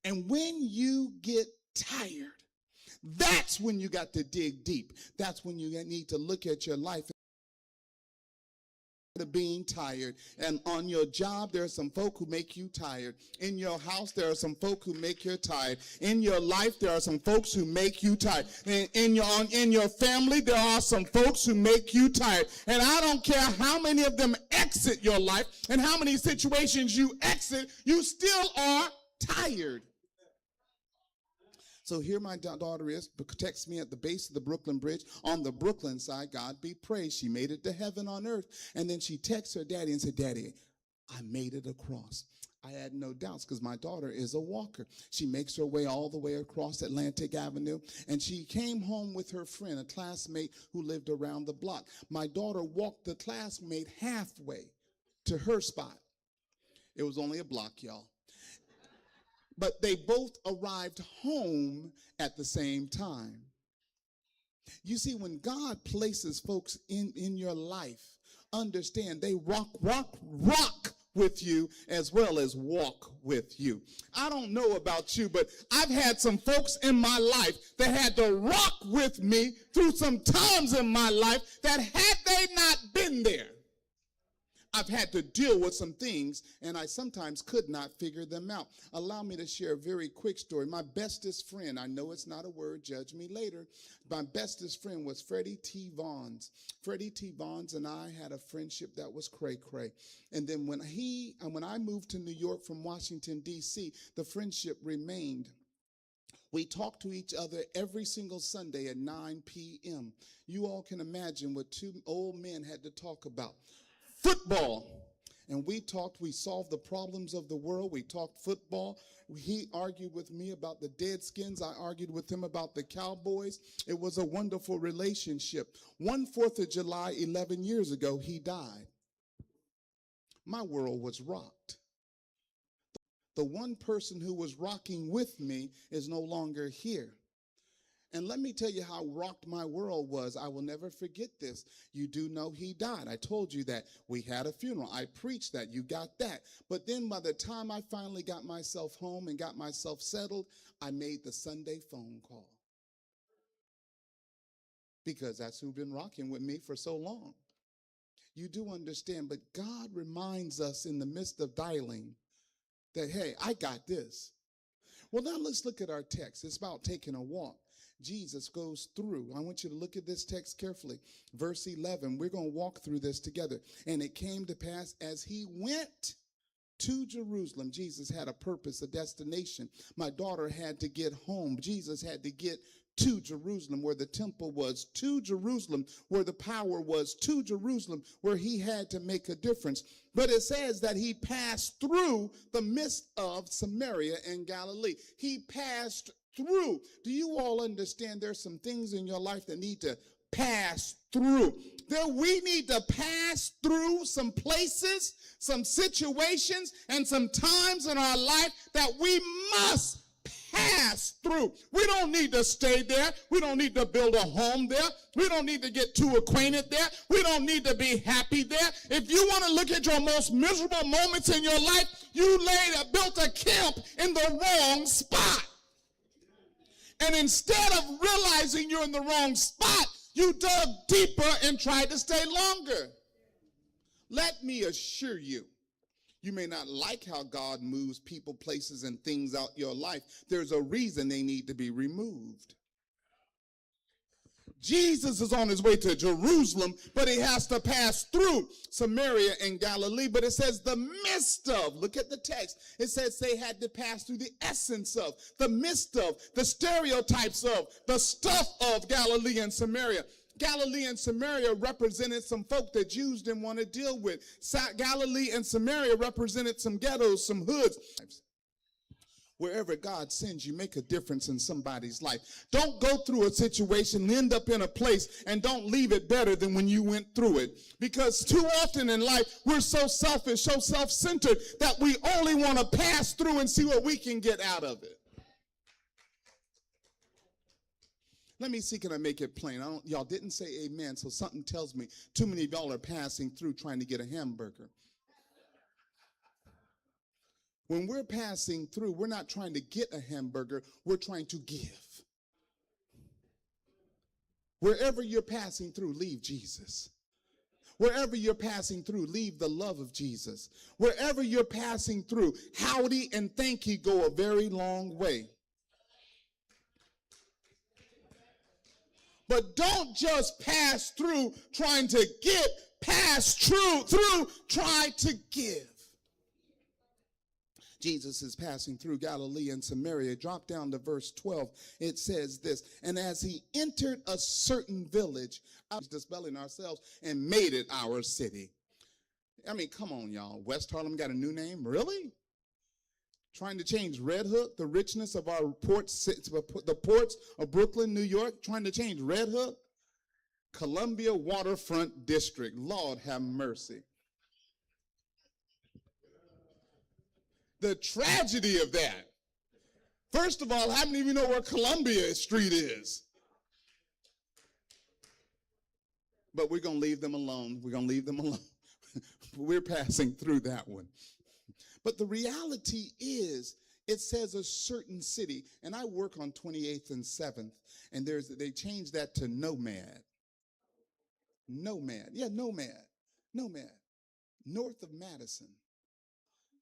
And when you get tired, that's when you got to dig deep. That's when you need to look at your life of being tired. And on your job, there are some folk who make you tired. In your house, there are some folk who make you tired. In your life, there are some folks who make you tired. In your family, there are some folks who make you tired. And I don't care how many of them exit your life and how many situations you exit, you still are tired. So here my daughter is, texts me at the base of the Brooklyn Bridge. On the Brooklyn side, God be praised, she made it to heaven on earth. And then she texts her daddy and said, Daddy, I made it across. I had no doubts because my daughter is a walker. She makes her way all the way across Atlantic Avenue. And she came home with her friend, a classmate who lived around the block. My daughter walked the classmate halfway to her spot. It was only a block, y'all. But they both arrived home at the same time. You see, when God places folks in your life, understand they rock with you as well as walk with you. I don't know about you, but I've had some folks in my life that had to rock with me through some times in my life that had they not been there, I've had to deal with some things, and I sometimes could not figure them out. Allow me to share a very quick story. My bestest friend, I know it's not a word, judge me later. My bestest friend was Freddie T. Vaughns. Freddie T. Vaughns and I had a friendship that was cray-cray. And then when I moved to New York from Washington, D.C., the friendship remained. We talked to each other every single Sunday at 9 p.m. You all can imagine what two old men had to talk about. Football. And we solved the problems of the world. We talked football. He argued with me about the Deadskins. I argued with him about the Cowboys. It was a wonderful relationship. One 4th of July, 11 years ago, he died. My world was rocked. The one person who was rocking with me is no longer here. And let me tell you how rocked my world was. I will never forget this. You do know he died. I told you that. We had a funeral. I preached that. You got that. But then by the time I finally got myself home and got myself settled, I made the Sunday phone call. Because that's who's been rocking with me for so long. You do understand, but God reminds us in the midst of dialing that, hey, I got this. Well, now let's look at our text. It's about taking a walk. Jesus goes through. I want you to look at this text carefully. Verse 11, we're going to walk through this together. And it came to pass as he went to Jerusalem. Jesus had a purpose, a destination. My daughter had to get home. Jesus had to get to Jerusalem, where the temple was, to Jerusalem, where the power was, to Jerusalem, where he had to make a difference. But it says that he passed through the midst of Samaria and Galilee. He passed through. Do you all understand there's some things in your life that need to pass through? We need to pass through some places, some situations, and some times in our life that we must pass through. We don't need to stay there. We don't need to build a home there. We don't need to get too acquainted there. We don't need to be happy there. If you want to look at your most miserable moments in your life, you built a camp in the wrong spot. And instead of realizing you're in the wrong spot, you dug deeper and tried to stay longer. Let me assure you, you may not like how God moves people, places, and things out your life. There's a reason they need to be removed. Jesus is on his way to Jerusalem, but he has to pass through Samaria and Galilee. But it says the midst of, look at the text. It says they had to pass through the essence of, the midst of, the stereotypes of, the stuff of Galilee and Samaria. Galilee and Samaria represented some folk that Jews didn't want to deal with. Galilee and Samaria represented some ghettos, some hoods. Wherever God sends you, make a difference in somebody's life. Don't go through a situation, end up in a place, and don't leave it better than when you went through it. Because too often in life, we're so selfish, so self-centered, that we only want to pass through and see what we can get out of it. Let me see, can I make it plain? Y'all didn't say amen, so something tells me too many of y'all are passing through trying to get a hamburger. When we're passing through, we're not trying to get a hamburger, we're trying to give. Wherever you're passing through, leave Jesus. Wherever you're passing through, leave the love of Jesus. Wherever you're passing through, howdy and thank you go a very long way. But don't just pass through trying to get, pass through try to give. Jesus is passing through Galilee and Samaria. Drop down to verse 12. It says this, and as he entered a certain village, I was dispelling ourselves, and made it our city. I mean, come on, y'all. West Harlem got a new name? Really? Trying to change Red Hook, the richness of our ports, the ports of Brooklyn, New York, trying to change Red Hook? Columbia Waterfront District. Lord have mercy. The tragedy of that. First of all, I don't even know where Columbia Street is. But we're going to leave them alone. We're going to leave them alone. We're passing through that one. But the reality is, it says a certain city, and I work on 28th and 7th, and they changed that to Nomad. Nomad. Yeah, Nomad. Nomad. North of Madison.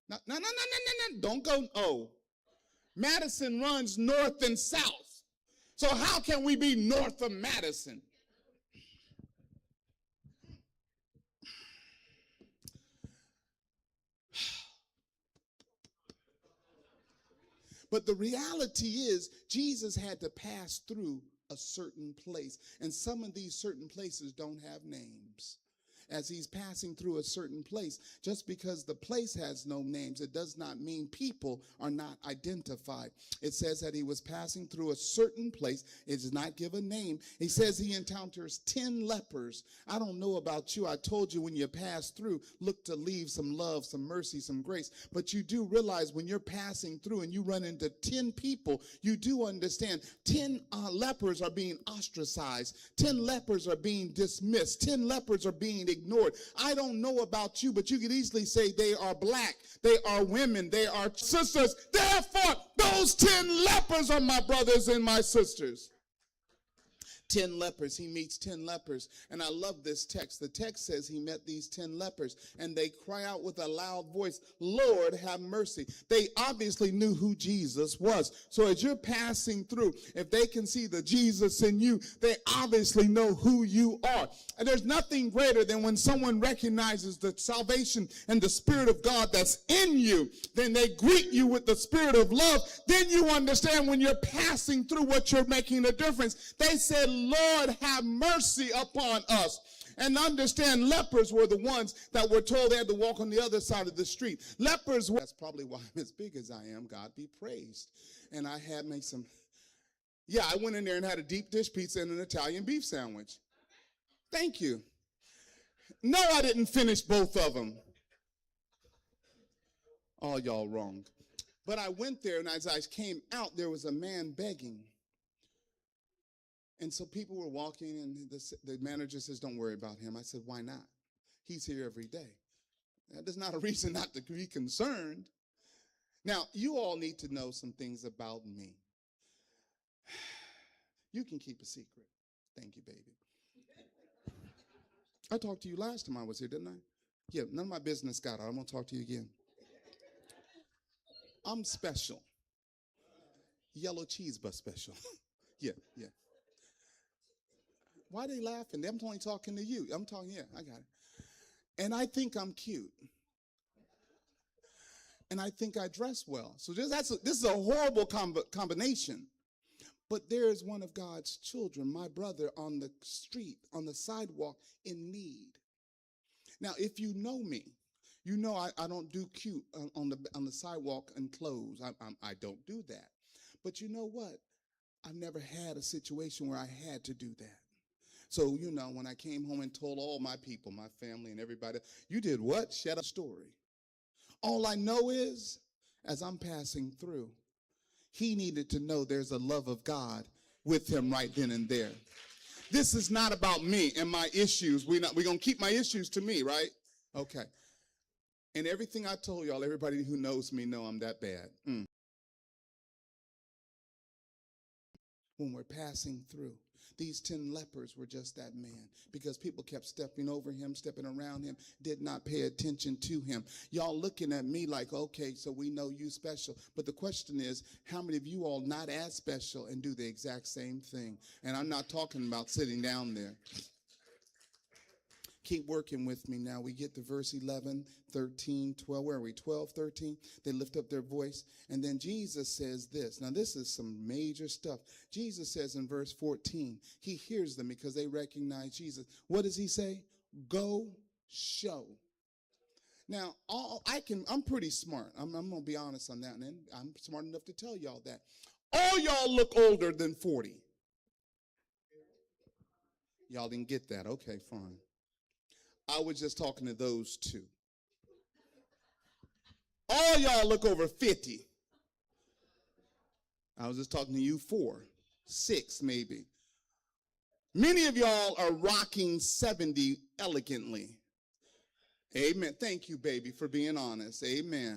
No. Don't go, oh. Madison runs north and south. So how can we be north of Madison? But the reality is, Jesus had to pass through a certain place. And some of these certain places don't have names. As he's passing through a certain place, just because the place has no names, it does not mean people are not identified. It says that he was passing through a certain place. It does not give a name. He says he encounters 10 lepers. I don't know about you. I told you when you pass through, look to leave some love, some mercy, some grace. But you do realize when you're passing through and you run into 10 people, you do understand 10 lepers are being ostracized. 10 lepers are being dismissed. 10 lepers are being ignored. I don't know about you, but you could easily say they are black, they are women, they are sisters. Therefore, those 10 lepers are my brothers and my sisters. 10 lepers. He meets 10 lepers. And I love this text. The text says he met these 10 lepers and they cry out with a loud voice, Lord, have mercy. They obviously knew who Jesus was. So as you're passing through, if they can see the Jesus in you, they obviously know who you are. And there's nothing greater than when someone recognizes the salvation and the Spirit of God that's in you, then they greet you with the Spirit of love. Then you understand when you're passing through what you're making a difference. They said, Lord, have mercy upon us. And understand, lepers were the ones that were told they had to walk on the other side of the street. Lepers were, that's probably why I'm as big as I am, God be praised. And I had made some, I went in there and had a deep dish pizza and an Italian beef sandwich. Thank you. No, I didn't finish both of them. All y'all wrong. But I went there, and as I came out, there was a man begging. And so people were walking, and the manager says, don't worry about him. I said, why not? He's here every day. That is not a reason not to be concerned. Now, you all need to know some things about me. You can keep a secret. Thank you, baby. I talked to you last time I was here, didn't I? Yeah, none of my business got out. I'm going to talk to you again. I'm special. Yellow cheese bus special. Yeah. Why are they laughing? I'm only talking to you. I'm talking, I got it. And I think I'm cute. And I think I dress well. So this is a horrible combination. But there's one of God's children, my brother, on the street, on the sidewalk, in need. Now, if you know me, you know I don't do cute on the sidewalk and clothes. I don't do that. But you know what? I've never had a situation where I had to do that. So, when I came home and told all my people, my family and everybody, you did what? Shut up story. All I know is, as I'm passing through, he needed to know there's a love of God with him right then and there. This is not about me and my issues. We're going to keep my issues to me, right? Okay. And everything I told y'all, everybody who knows me know I'm that bad. When we're passing through, these 10 lepers were just that man, because people kept stepping over him, stepping around him, did not pay attention to him. Y'all looking at me like, okay, so we know you special. But the question is, how many of you all not as special and do the exact same thing? And I'm not talking about sitting down there. Keep working with me now. We get to verse 11, 13, 12. Where are we? 12, 13. They lift up their voice. And then Jesus says this. Now, this is some major stuff. Jesus says in verse 14, he hears them because they recognize Jesus. What does he say? Go show. Now, I'm pretty smart. I'm going to be honest on that. And I'm smart enough to tell y'all that. All y'all look older than 40. Y'all didn't get that. Okay, fine. I was just talking to those two. All y'all look over 50. I was just talking to you 4, 6 maybe. Many of y'all are rocking 70 elegantly. Amen. Thank you, baby, for being honest. Amen.